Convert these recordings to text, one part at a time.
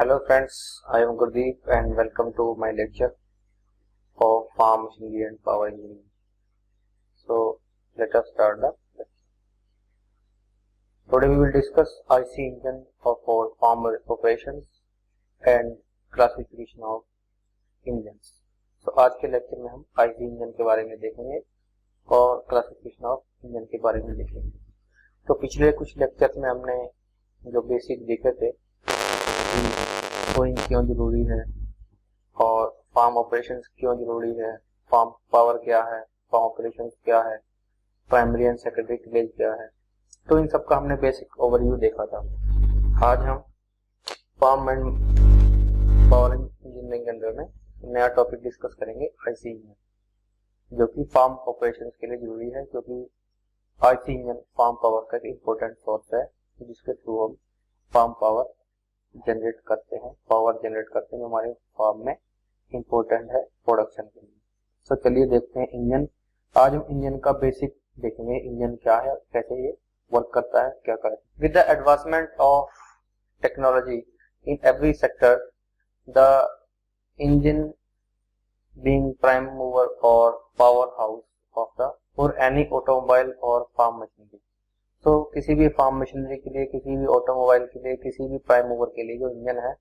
Hello friends, I am Gurdeep and welcome to my lecture of farm machinery and power engineering. So let us start the lecture. Today we will discuss IC engine for farm operations and classification of engines. So आज के lecture में हम IC engine के बारे में देखेंगे और classification of engine के बारे में देखेंगे। तो पिछले कुछ लेक्चर में हमने जो बेसिक देखे थे कोइंग क्यों जरूरी है और फार्म ऑपरेशंस क्यों जरूरी है, फार्म पावर क्या है, फार्म ऑपरेशंस क्या है, प्राइमरी एंड सेकेंडरी क्लेज क्या है, तो इन सब का हमने बेसिक ओवरव्यू देखा था। आज हम फार्म एंड पावर इंजीनियरिंग के अंदर में नया टॉपिक डिस्कस करेंगे आईसी इंजन, जो कि फार्म ऑपरेशंस के लिए जरूरी है, क्योंकि आईसी इंजन फार्म पावर का एक इम्पोर्टेंट सोर्स है जिसके थ्रू हम फार्म पावर जनरेट करते हैं, जो हमारे फार्म में इम्पोर्टेंट है प्रोडक्शन के लिए। तो चलिए देखते हैं इंजन। आज हम इंजन का बेसिक देखेंगे, इंजन क्या है, कैसे ये वर्क करता है, क्या करता है। With the advancement of technology in every sector, the engine being prime mover और power house of the for any automobile और फार्म मशीनरी। तो किसी भी फार्म मशीनरी के लिए, किसी भी ऑटोमोबाइल के लिए, किसी भी प्राइम मूवर के लिए जो इंजन है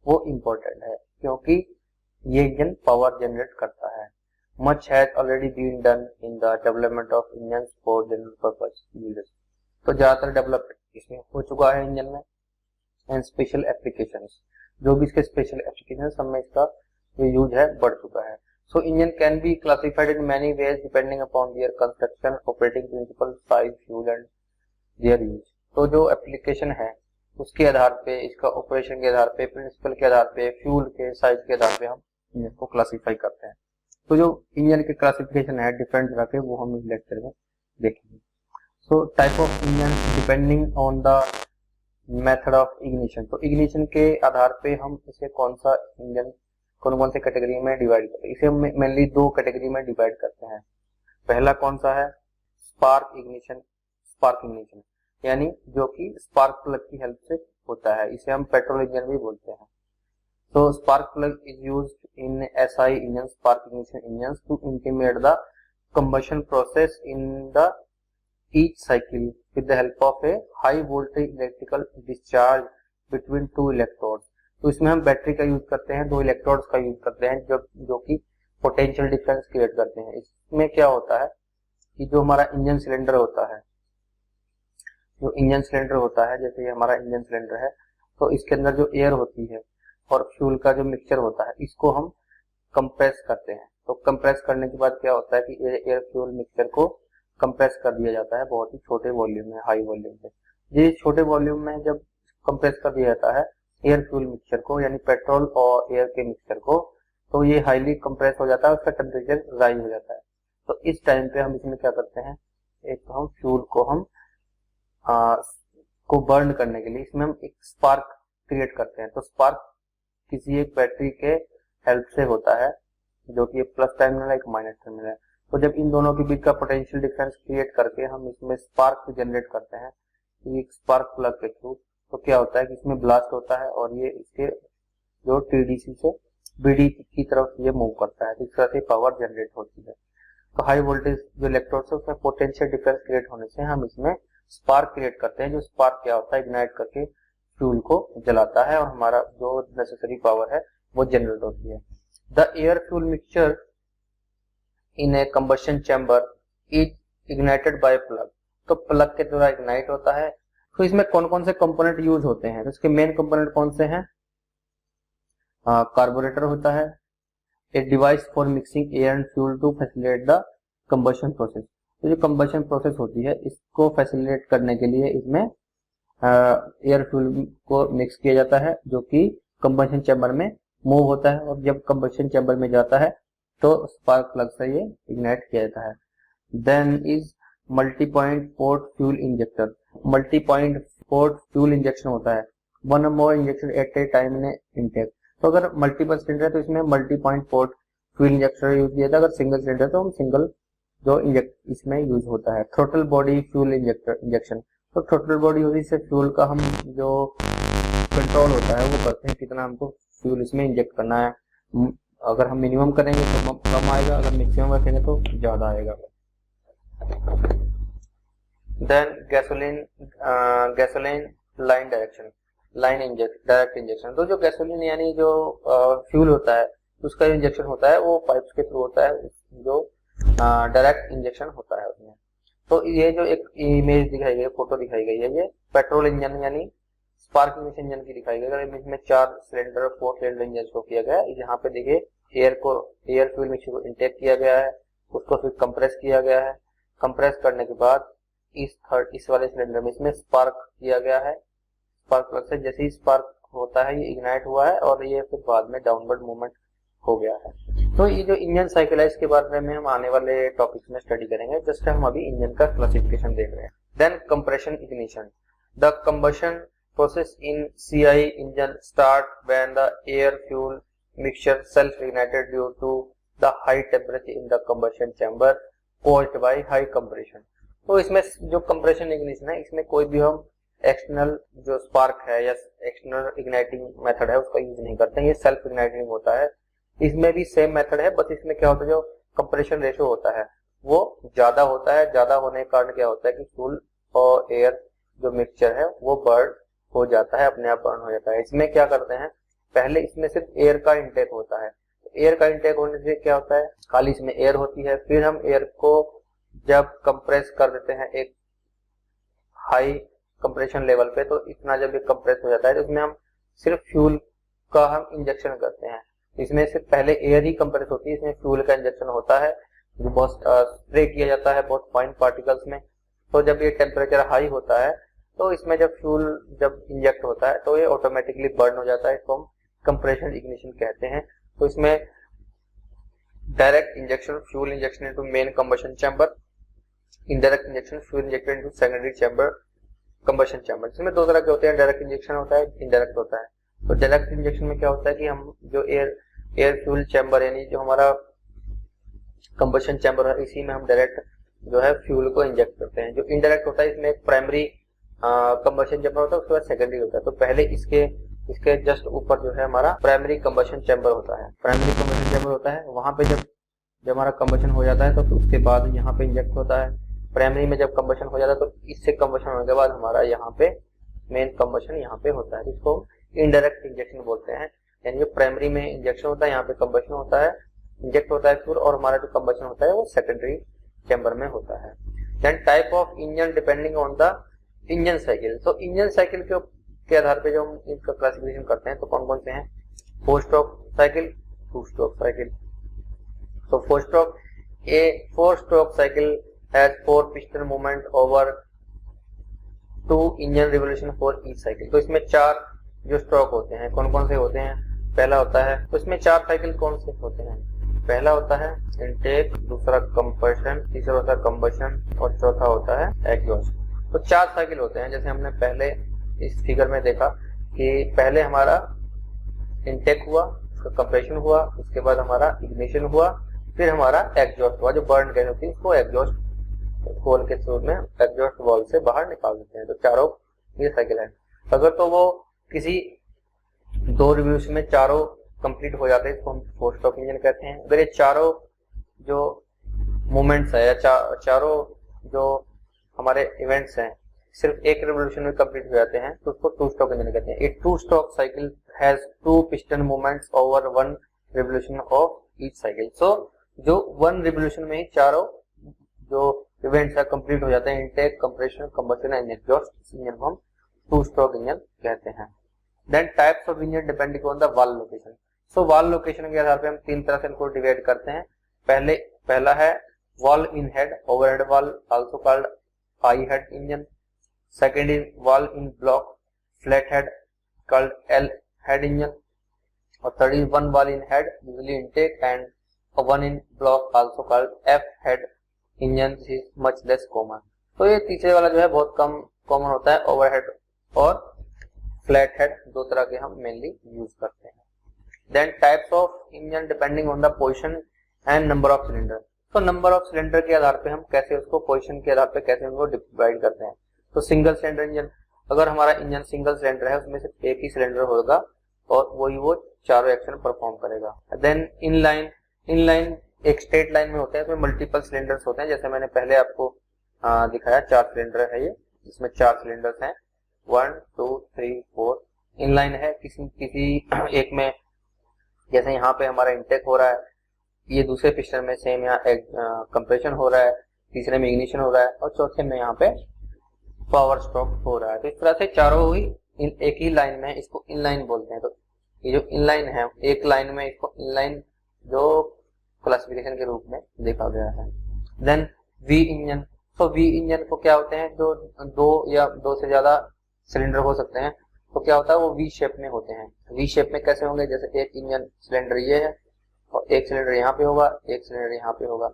वो इम्पोर्टेंट है, क्योंकि ये इंजन पावर जनरेट करता है। Much has already been done in the development of engine for general purpose uses. तो ज्यादातर डेवलपमेंट इसमें हो चुका है इंजन में। एंड स्पेशल एप्लीकेशंस, जो भी इसके स्पेशल एप्लीकेशन सब में इसका जो यूज है बढ़ चुका है। So engine can be classified in many ways depending upon their construction, operating principle, size, fuel and their use। तो जो एप्लीकेशन है उसके आधार पे, इसका ऑपरेशन के आधार पे, प्रिंसिपल के आधार पे, फ्यूल के साइज के आधार पे हम इंजन को क्लासिफाई करते हैं। तो जो इंजन के क्लासिफिकेशन है डिफरेंट तरह के, वो हम इस लेक्चर में देखेंगे। So type of engine depending on the method of ignition. तो इग्निशन के आधार पे हम इसे कौन सा इंजन कौन से कैटेगरी में डिवाइड करते हैं। इसे हम मेनली दो कैटेगरी में डिवाइड करते हैं। पहला कौन सा है, स्पार्क इग्निशन यानी जो कि स्पार्क प्लग की हेल्प से होता है, इसे हम पेट्रोल इंजन भी बोलते हैं। तो spark plug is used in SI engine, spark ignition engine to intimate the combustion process in the each cycle with the help of a high voltage electrical discharge between two electrodes. तो इसमें हम battery का use करते हैं, दो electrodes का use करते हैं जो कि पोटेंशियल डिफरेंस क्रिएट करते हैं। इसमें क्या होता है कि जो हमारा इंजन सिलेंडर होता है, जैसे ये हमारा इंजन सिलेंडर है, तो इसके अंदर जो एयर होती है और फ्यूल का जो मिक्सचर होता है, इसको हम कंप्रेस करते हैं। तो कंप्रेस करने के बाद क्या होता है कि एयर फ्यूल मिक्सचर को कंप्रेस कर दिया जाता है बहुत ही छोटे वॉल्यूम में, हाई वॉल्यूम पे। ये छोटे वॉल्यूम में जब कंप्रेस कर दिया जाता है एयर फ्यूल मिक्सचर को, यानी पेट्रोल और एयर के मिक्सचर को, तो ये हाईली कंप्रेस हो जाता है, उसका टेम्परेचर राइज हो जाता है। तो इस टाइम पे हम इसमें क्या करते हैं, एक तो हम फ्यूल को बर्न करने के लिए इसमें हम एक स्पार्क क्रिएट करते हैं। तो स्पार्क किसी एक बैटरी के हेल्प से होता है, जो कि एक प्लस टर्मिनल है, एक माइनस टर्मिनल है। तो जब इन दोनों के बीच का पोटेंशियल डिफरेंस क्रिएट करके हम इसमें स्पार्क जनरेट करते हैं, एक स्पार्क प्लग के थ्रू, तो क्या होता है कि इसमें ब्लास्ट होता है और ये इसके जो टीडीसी से बीडी की तरफ ये मूव करता है, तो इस तरह से पावर जनरेट होती है। तो हाई वोल्टेज जो इलेक्ट्रोड है उसमें पोटेंशियल डिफरेंस क्रिएट होने से हम इसमें स्पार्क क्रिएट करते हैं। जो स्पार्क क्या होता है, इग्नाइट करके फ्यूल को जलाता है और हमारा जो नेसेसरी पावर है वो जनरेट होती है। The air fuel mixture in a combustion chamber is ignited by plug. तो प्लग के द्वारा इग्नाइट होता है। तो इसमें कौन कौन से कंपोनेंट यूज होते हैं, तो इसके मेन कंपोनेंट कौन से हैं, कार्बोरेटर होता है, a device for mixing air and fuel to facilitate the combustion process. तो जो कंबशन प्रोसेस होती है इसको फैसिलिटेट करने के लिए इसमें एयर फ्यूल को मिक्स किया जाता है, जो कि कंबशन चैम्बर में मूव होता है, और जब कंबशन चैम्बर में जाता है तो स्पार्क प्लग से ये इग्नाइट किया जाता है। Then is multi point port fuel injector. Multi point port fuel injection होता है, वन और more injection at a time in intake. तो अगर मल्टीपल सिलेंडर है तो इसमें multi point port fuel injector use किया जाता है। अगर सिंगल सिलेंडर तो हम सिंगल जो इसमें यूज होता है। Throttle body fuel injection. तो थ्रोटल बॉडी होती है, इससे फ्यूल का हम जो कंट्रोल होता है वो करते हैं कितना हमको फ्यूल इसमें इंजेक्ट करना है। अगर हम मिनिमम करेंगे तो कम आएगा, अगर मैक्सिमम रखेंगे तो ज्यादा आएगा। Then gasoline line direction, direct injection. तो जो गैसोलीन यानी जो फ्यूल होता है उसका इंजेक्शन होता है वो पाइप्स के थ्रू होता है, जो डायरेक्ट इंजेक्शन होता है उसमें। तो ये जो एक इमेज दिखाई गई, फोटो दिखाई गई है, ये पेट्रोल इंजन यानी स्पार्किंग इंजन की दिखाई गई। अगर इसमें 4 सिलेंडर 4 सिलेंडर इंजन शो किया गया है। यहाँ पे देखिए एयर फ्यूल मिक्सचर को इंटेक किया गया है, उसको फिर कंप्रेस किया गया है। कंप्रेस करने के बाद इस वाले सिलेंडर में इसमें स्पार्क किया गया है। स्पार्क प्लग से जैसे ही स्पार्क होता है ये इग्नाइट हुआ है और ये फिर बाद में डाउनवर्ड मूवमेंट हो गया है। तो ये जो इंजन साइकिल है इसके बारे में हम आने वाले टॉपिक्स में स्टडी करेंगे। जस्ट हम अभी इंजन का क्लासिफिकेशन देख रहे हैं। Then compression ignition, the combustion process in CI engine start when the air fuel mixture self ignited due to the high temperature in the combustion chamber caused by high compression. तो इसमें जो compression ignition है इसमें कोई भी हम external जो spark है या एक्सटर्नल इग्नाइटिंग मेथड है उसका यूज नहीं करते हैं, ये सेल्फ इग्नाइटिंग होता है। इसमें भी सेम मेथड है, बस इसमें क्या होता है जो कंप्रेशन रेशो होता है वो ज्यादा होता है। ज्यादा होने के कारण क्या होता है कि फ्यूल और एयर जो मिक्सचर है वो बर्न हो जाता है, अपने आप बर्न हो जाता है। इसमें क्या करते हैं, पहले इसमें सिर्फ एयर का इंटेक होता है। एयर का इंटेक होने से क्या होता है, खाली इसमें एयर होती है, फिर हम एयर को जब कंप्रेस कर देते हैं एक हाई कंप्रेशन लेवल पे, तो इतना जब ये कंप्रेस हो जाता है तो इसमें हम सिर्फ फ्यूल का हम इंजेक्शन करते हैं। इसमें सिर्फ पहले एयर ही कंप्रेस होती है, इसमें फ्यूल का इंजेक्शन होता है जो बहुत स्प्रे किया जाता है बहुत फाइन पार्टिकल्स में। तो जब ये टेम्परेचर हाई होता है तो इसमें जब फ्यूल जब इंजेक्ट होता है तो ये ऑटोमेटिकली बर्न हो जाता है, इसको हम कंप्रेशन इग्निशन कहते हैं। तो इसमें direct injection fuel injection into main combustion chamber, indirect injection fuel injected into secondary chamber combustion chamber. इसमें दो तरह के होते हैं, डायरेक्ट इंजेक्शन होता है, इनडायरेक्ट होता है। तो डायरेक्ट इंजेक्शन में क्या होता है कि हम जो एयर फ्यूल चैम्बर यानी जो हमारा कंबशन चैम्बर है इसी में हम डायरेक्ट जो है फ्यूल को इंजेक्ट करते हैं। जो इनडायरेक्ट होता है इसमें एक प्राइमरी कंबशन चैम्बर होता है, उसके बाद सेकेंडरी होता है। तो पहले इसके जस्ट ऊपर जो है हमारा प्राइमरी कंबशन चैम्बर होता है। प्राइमरी कंबशन चैम्बर होता है, वहां पे जब हमारा कंबशन हो जाता है तो उसके बाद यहाँ पे इंजेक्ट होता है। प्राइमरी में जब कंबशन हो जाता है तो इससे कंबशन होने के बाद हमारा यहाँ पे मेन कंबशन यहाँ पे होता है, इसको इनडायरेक्ट इंजेक्शन बोलते हैं। यानी जो प्राइमरी में इंजेक्शन होता है यहाँ पे कंबशन होता है, इंजेक्ट होता है फ्यूल, और हमारा जो कंबशन होता है वो सेकेंडरी चैम्बर में होता है। Then type of engine depending on the engine cycle. तो इंजन साइकिल के आधार पे जो हम इसका क्लासिफिकेशन करते हैं तो कौन कौन से हैं, 4 स्ट्रोक साइकिल, 2 स्ट्रोक साइकिल। तो 4 stroke cycle has 4 piston movement over 2 engine revolution for each cycle। तो इसमें 4 जो स्ट्रोक होते हैं कौन कौन से होते हैं, पहला होता है, तो इसमें 4 साइकिल कौन से होते हैं, पहला होता है इनटेक, दूसरा कंप्रेशन, तीसरा होता है कंबशन और चौथा होता है एग्जॉस्ट। तो 4 साइकिल होते हैं। जैसे हमने पहले इस फिगर में देखा कि पहले हमारा इनटेक हुआ, उसका कंप्रेशन हुआ, उसके बाद हमारा इग्निशन हुआ, फिर हमारा एग्जॉस्ट हुआ। जो बर्न गैस होती है उसको एग्जॉस्ट होल के थ्रू में एग्जॉस्ट वाल्व से बाहर निकाल देते हैं। तो चारों ये साइकिल है। अगर तो वो किसी 2 रिवॉल्यूशन में चारों कंप्लीट हो जाते हैं इसको हम 4 स्ट्रोक इंजन कहते हैं। अगर ये चारों जो मूवमेंट्स है या चारों जो हमारे इवेंट्स हैं सिर्फ एक रिवॉल्यूशन में कंप्लीट हो जाते हैं तो उसको 2 स्ट्रोक इंजन कहते हैं। एक 2 stroke cycle has 2 piston movements over 1 revolution of each cycle. So जो 1 रिवॉल्यूशन में ही चारों जो इवेंट्स है कंप्लीट हो जाते हैं, intake, compression, combustion and exhaust, engine को हम 2 स्ट्रोक इंजन कहते हैं। Then types of engine depending on the valve location. So valve location के आधार पे हम 3 तरह से इनको डिवाइड करते हैं। पहला है valve in head, overhead valve also called I head engine. Second is valve in block, flat head called L head engine. और third is one valve in head usually intake and one in block also called F head engine is much less common. तो ये तीसरे वाला जो है बहुत कम common होता है, ओवरहेड और फ्लैट हेड 2 तरह के हम मेनली यूज करते हैं। Then types of engine depending on the position and number of cylinder. तो नंबर ऑफ सिलेंडर के आधार पे हम कैसे उसको पोजीशन के आधार पे कैसे उनको डिवाइड करते हैं। तो सिंगल सिलेंडर इंजन, अगर हमारा इंजन सिंगल सिलेंडर है, उसमें सिर्फ एक ही सिलेंडर होगा और वही वो चारों एक्शन परफॉर्म करेगा। देन इनलाइन एक स्ट्रेट लाइन में होते हैं, इसमें मल्टीपल सिलेंडर्स होते हैं, जैसे मैंने पहले आपको दिखाया 4 सिलेंडर है ये, इसमें 4 सिलेंडर्स हैं, 1 2 3 4। इनलाइन है किसी एक में, जैसे यहाँ पे हमारा इंटेक हो रहा है, ये दूसरे पिस्टन में सेम यहाँ कंप्रेशन हो रहा है, तीसरे में इग्निशन हो रहा है और चौथे में यहाँ पे पावर स्ट्रोक हो रहा है। तो इस तरह से चारों ही एक ही लाइन में, इसको इनलाइन बोलते हैं। तो ये जो इनलाइन है, एक लाइन में, इसको इनलाइन जो क्लासिफिकेशन के रूप में देखा गया है। देन वी इंजन, तो वी इंजन को क्या होते हैं, जो 2 या 2 से ज्यादा सिलेंडर हो सकते हैं, तो क्या होता है वो वी शेप में होते हैं। वी शेप में कैसे होंगे, जैसे एक इंजन सिलेंडर ये है और एक सिलेंडर यहाँ पे होगा, एक सिलेंडर यहाँ पे होगा,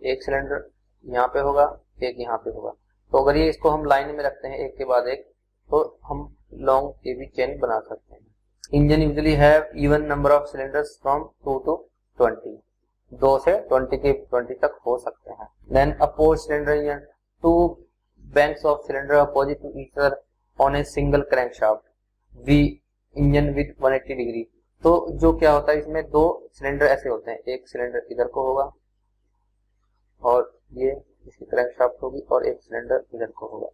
एक सिलेंडर यहाँ पे होगा, एक यहाँ पे होगा। तो अगर ये इसको हम लाइन में रखते हैं एक के बाद एक, तो हम लॉन्ग एवी चेन बना सकते हैं। Engine usually have even number of cylinders from 2 to 20, 2 से 20 तक हो सकते हैं। Then oppose cylinder engine, 2 banks of cylinder opposite to each other on a single crankshaft, V engine with 180 degree. तो जो क्या होता है, इसमें 2 सिलेंडर ऐसे होते हैं, एक सिलेंडर इधर को होगा और ये इसकी क्रैंकशाफ्ट होगी और एक सिलेंडर इधर को होगा।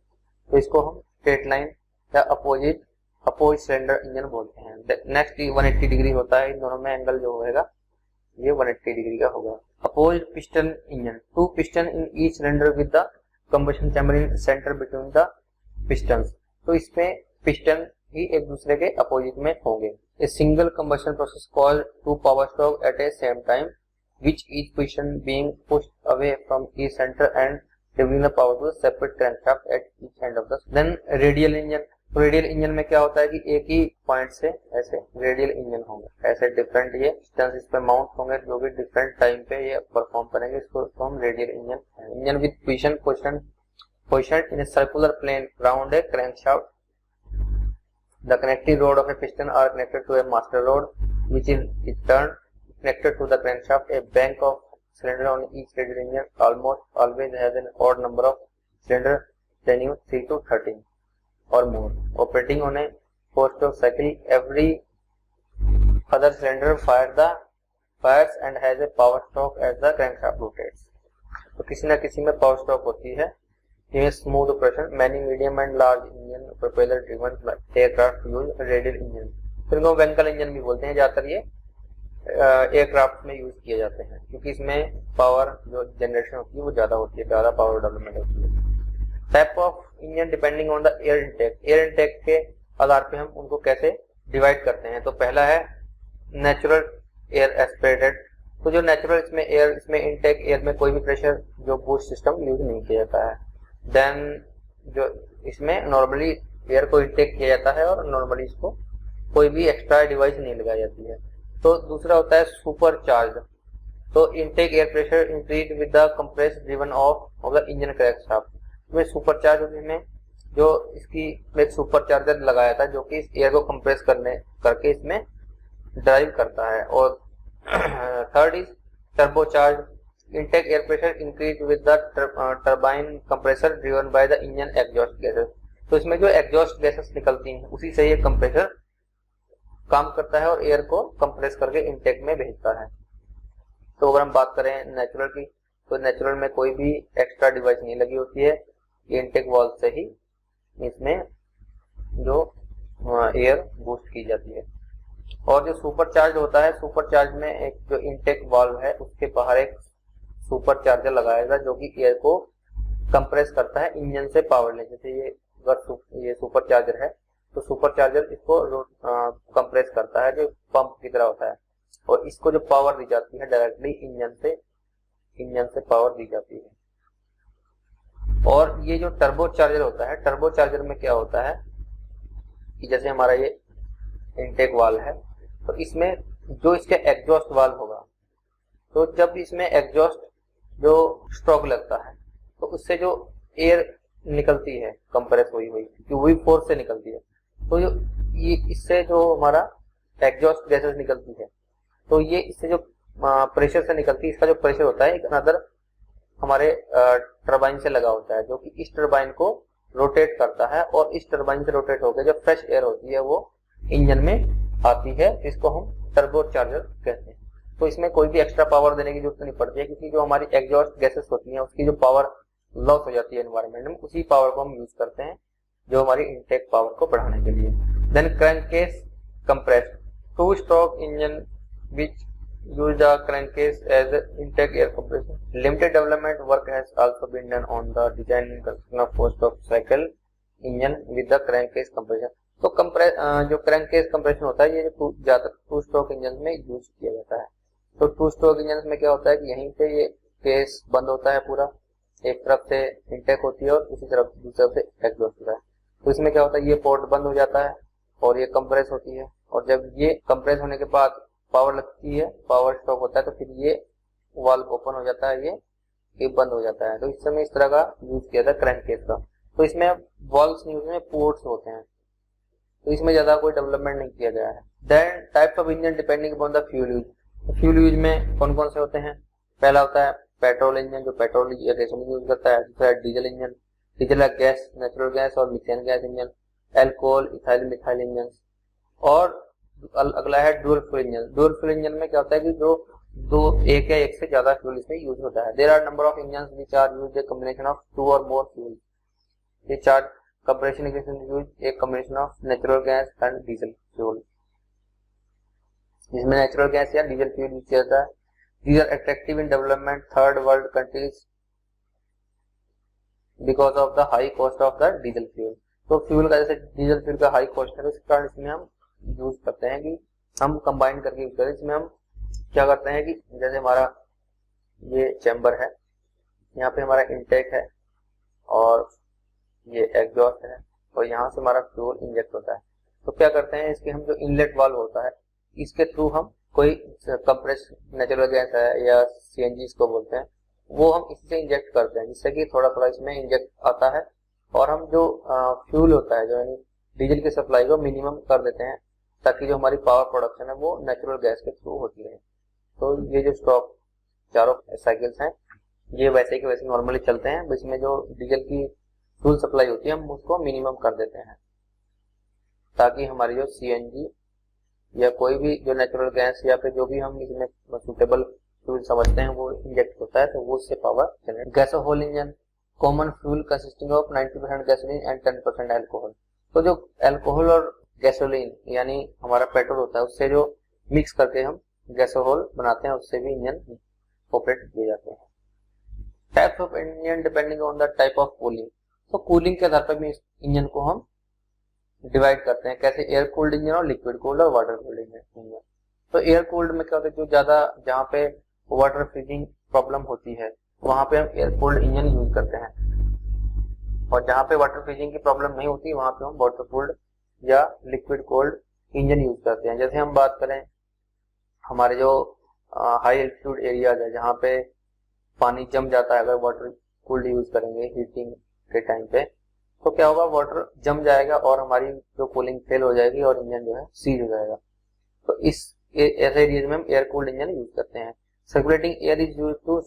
तो इसको हम स्ट्रेट लाइन या अपोज सिलेंडर इंजन बोलते हैं। नेक्स्ट 180 डिग्री होता है, इन दोनों में एंगल जो होगा ये 180 डिग्री का होगा। Oppose piston engine, 2 piston in each cylinder with the combustion chamber in centre between the pistons. तो इसमें पिस्टन ही एक दूसरे के अपोजिट में होंगे। A single combustion process called 2 power stroke at a same time which each piston being pushed away from each center and delivering the power to the separate crankshaft at each end of the। then radial engine, तो radial engine में क्या होता है कि एक ही point से ऐसे radial engine होंगे, ऐसे डिफरेंट ये पिस्टन्स इस पे माउंट होंगे जो भी डिफरेंट टाइम पे ये परफॉर्म करेंगे, इसको हम radial engine with position in a circular plane round a crankshaft. The connecting rod of a piston are connected to a master rod which is in turn connected to the crankshaft. A bank of cylinder on each radial engine almost always has an odd number of cylinder, ranging 3 to 13 or more. Operating on a 4-stroke cycle, every other cylinder fires and has a power stroke as the crankshaft rotates. तो किसी न किसी में power stroke होती है। ये smooth operation, many medium and large engine propeller driven aircraft use radial engine. फिर इनको वेंकल इंजन भी बोलते हैं। ज्यादातर ये एयरक्राफ्ट में यूज किए जाते हैं क्योंकि इसमें पावर जो जनरेशन होती है वो ज्यादा होती है, ज्यादा पावर डेवलपमेंट होती है। Type of engine depending on the air intake, air intake के आधार पे हम उनको कैसे डिवाइड करते हैं। तो पहला है नेचुरल एयर एस्पिरेटेड, तो जो नेचुरल इसमें एयर, इसमें इनटेक एयर में कोई भी प्रेशर जो बूस्ट सिस्टम यूज नहीं किया जाता है। देन जो इसमें नॉर्मली एयर को इनटेक किया जाता है और नॉर्मली इसको कोई भी एक्स्ट्रा डिवाइस नहीं लगाई जाती है। तो दूसरा होता है सुपर चार्ज, तो intake air pressure increase with the compress driven of the engine crankshaft. में सुपर चार्ज होने में जो इसकी एक सुपर चार्जर लगाया था जो कि इस एयर को कंप्रेस करके इसमें ड्राइव करता है। और third is turbo charge, intake air pressure increase with the turbine compressor driven by the engine exhaust gases. तो इसमें जो एग्जॉस्ट गैसेस निकलती हैं उसी से ये कंप्रेसर काम करता है और एयर को कंप्रेस करके इनटेक में भेजता है। तो अगर हम बात करें नेचुरल की, तो नेचुरल में कोई भी एक्स्ट्रा डिवाइस नहीं लगी होती है, ये इनटेक वाल्व से ही इसमें जो एयर बूस्ट की जाती है। और जो सुपर चार्ज होता है, सुपर चार्ज में एक जो इनटेक वाल्व है उसके बाहर एक सुपर चार्जर लगाया जाता है जो कि एयर को कंप्रेस करता है इंजन से पावर ले। जैसे ये सुपर चार्जर है तो सुपर चार्जर इसको कंप्रेस करता है जो पंप की तरह होता है, और इसको जो पावर दी जाती है डायरेक्टली इंजन से पावर दी जाती है। और ये जो टर्बो चार्जर होता है, टर्बो चार्जर में क्या होता है कि जैसे हमारा ये इनटेक वाल्व है तो इसमें जो इसके एग्जॉस्ट वाल्व होगा, तो जब इसमें एग्जॉस्ट जो स्ट्रोक लगता है तो उससे जो एयर निकलती है कंप्रेस हुई वही फोर्स से निकलती है, तो ये इससे जो हमारा एग्जॉस्ट गैसेस निकलती है तो ये इससे जो प्रेशर से निकलती है, इसका जो प्रेशर होता है एक अनदर हमारे टरबाइन से लगा होता है जो कि इस टरबाइन को रोटेट करता है और इस टरबाइन से रोटेट होकर जो फ्रेश एयर होती है वो इंजन में आती है, जिसको हम टर्बो चार्जर कहते हैं। तो इसमें कोई भी एक्स्ट्रा पावर देने की जरूरत नहीं पड़ती है, क्योंकि जो हमारी एग्जॉस्ट गैसेस होती हैं उसकी जो पावर लॉस हो जाती है एनवायरनमेंट में, उसी पावर को हम यूज करते हैं जो हमारी इनटेक पावर को बढ़ाने के लिए। देन crankcase compressed 2 stroke engine which use the crankcase as intake air compression. Limited development work has also been done on the design and construction of 4-stroke cycle engine with the crankcase compression. तो जो crankcase compression होता है ये जो ज्यादातर 2 stroke engine में use किया जाता है। तो 2 स्ट्रोक इंजन में क्या होता है कि यहीं पे ये केस बंद होता है पूरा, एक तरफ से इनटेक होती है और दूसरी तरफ से एग्जॉस्ट होता है। तो इसमें क्या होता है, ये पोर्ट बंद हो जाता है और ये कंप्रेस होती है, और जब ये कंप्रेस होने के बाद पावर लगती है, पावर स्टॉप होता है, तो फिर ये वाल्व ओपन हो जाता है, ये बंद हो जाता है। तो इस समय इस तरह का यूज किया था क्रैंककेस का। तो इसमें वाल्व्स नहीं, उसमें पोर्ट्स होते हैं, तो इसमें ज्यादा कोई डेवलपमेंट नहीं किया गया है। Then types of engine depending upon the fuel use. Fuel use में कौन कौन से होते हैं? पहला होता है पेट्रोल इंजन, जो पेट्रोल या गैसोलीन यूज करता है। दूसरा diesel engine, diesel gas, natural gas और methane gas engine. Alcohol, ethyl, methyl engine. और अगला है dual fuel engine. Dual fuel engine में क्या होता है कि जो एक या एक से ज्यादा फ्यूल इसमें यूज होता है। There are number of engine which are used a combination of 2 or more fuel. ये 4 compression engine use a combination of natural gas and diesel fuel, जिसमें नेचुरल गैस या डीजल फ्यूल यूज किया जाता है। These are attractive in development third world countries because of the high cost of the diesel fuel. तो fuel का, जैसे diesel fuel का high cost है, तो इस कारण इसमें हम यूज करते हैं कि हम कंबाइन करके यूज करें। इसमें हम क्या करते हैं कि जैसे हमारा ये चैम्बर है, यहाँ पे हमारा इनटेक है और ये एग्जॉस्ट है और यहाँ से हमारा फ्यूल इंजेक्ट होता है। तो क्या करते हैं, इसके हम जो इनलेट वाल्व होता है इसके थ्रू हम कोई कंप्रेस नेचुरल गैस है या सीएनजी इसको बोलते हैं, वो हम इससे इंजेक्ट करते हैं, जिससे कि थोड़ा थोड़ा इसमें इंजेक्ट आता है और हम जो फ्यूल होता है, जो यानी डीजल की सप्लाई को मिनिमम कर देते हैं, ताकि जो हमारी पावर प्रोडक्शन है वो नेचुरल गैस के थ्रू होती रहे। तो ये जो स्टॉक चारों साइकिल्स हैं ये वैसे के वैसे नॉर्मली चलते हैं, इसमें जो डीजल की फ्यूल सप्लाई होती है हम उसको मिनिमम कर देते हैं, ताकि हमारी जो सीएनजी या कोई भी जो नेचुरल गैस या फिर जो भी हम इसमें सुटेबल फ्यूल समझते हैं वो इंजेक्ट होता है, तो वो उससे power generate. Gasohol engine common fuel consisting of 90% gasoline and 10% alcohol. तो जो अल्कोहल और गैसोलीन यानी हमारा पेट्रोल होता है उससे जो मिक्स करके हम गैसोहोल बनाते हैं, उससे भी इंजन ऑपरेट किए जाते हैं। Types of engine depending on the type of cooling. तो कूलिंग के आधार पर भी इंजन को हम डिवाइड करते हैं, कैसे एयर कूल्ड इंजन और liquid cooled or water cooled engine. तो एयर कूल्ड में क्या होता है, जो ज्यादा जहाँ पे वाटर फ्रीजिंग प्रॉब्लम होती है वहां पे हम एयर कूल्ड इंजन यूज करते हैं, और जहाँ पे वाटर फ्रीजिंग की प्रॉब्लम नहीं होती वहां पे हम वाटर कूल्ड या लिक्विड कोल्ड इंजन यूज करते हैं। जैसे हम बात करें हमारे जो हाई एल्टीट्यूड एरियाज है जहाँ पे पानी जम जाता है, अगर वाटर कूल्ड यूज करेंगे हीटिंग के टाइम पे, तो क्या होगा, वाटर जम जाएगा और हमारी जो कूलिंग फेल हो जाएगी और इंजन जो है सीज हो जाएगा। तो इस ऐसे एरियाज में हम एयर कूल्ड इंजन यूज करते हैं। Circulating air is used to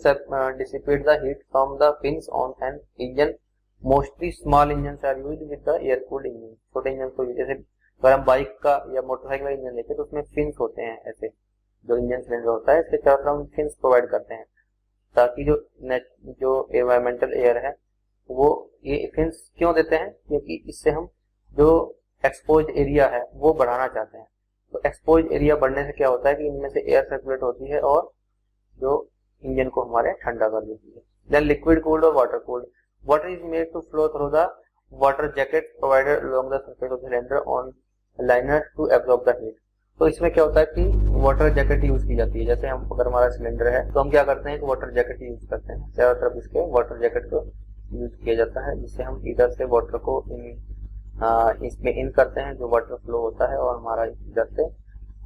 dissipate the heat from the fins on an engine. Mostly small engine are used with the air cooled engine. छोटे इंजन को, जैसे अगर हम बाइक का या मोटरसाइकिल का इंजन देखें तो उसमें फिन्स होते हैं, ऐसे जो इंजन सिलेंडर होता है इसके चारों तरफ हम फिन्स प्रोवाइड करते हैं, ताकि जो एनवायरमेंटल एयर है वो ये फिन्स क्यों देते हैं, क्योंकि इससे हम जो एक्सपोज एरिया है वो बढ़ाना चाहते हैं। तो एक्सपोज एरिया बढ़ने से क्या होता है कि इनमें से एयर सर्कुलेट होती है और जो इंजन को हमारे ठंडा कर देती है। Then liquid cooled or water cooled. Water is made to flow through the water jacket provided along the surface of the cylinder on liner to absorb the heat. तो इसमें क्या होता है कि वाटर जैकेट यूज की जाती है। जैसे हम अगर हमारा सिलेंडर है तो हम क्या करते हैं कि वाटर जैकेट यूज करते हैं, चारों तरफ इसके वाटर जैकेट को यूज किया जाता है, जिससे हम इधर से वाटर को इसमें इन करते हैं, जो वाटर फ्लो होता है और हमारा इधर से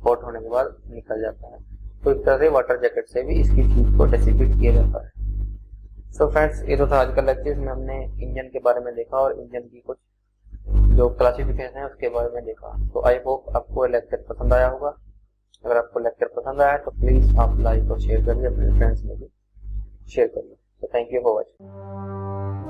हॉट होने के बाद निकल जाता है। तो इस तरह से वाटर जैकेट से भी इसकी हीट को डिसिपेट किया जाता है। सो फ्रेंड्स, ये तो था आज का लेक्चर, इसमें हमने इंजन के बारे में देखा और इंजन की कुछ जो क्लासिफिकेशन है उसके बारे में देखा। तो आई होप आपको लेक्चर पसंद आया होगा। अगर आपको लेक्चर पसंद आया तो प्लीज आप लाइक और शेयर करिए, अपने फ्रेंड्स में भी शेयर करिए। तो थैंक यू फॉर वॉचिंग।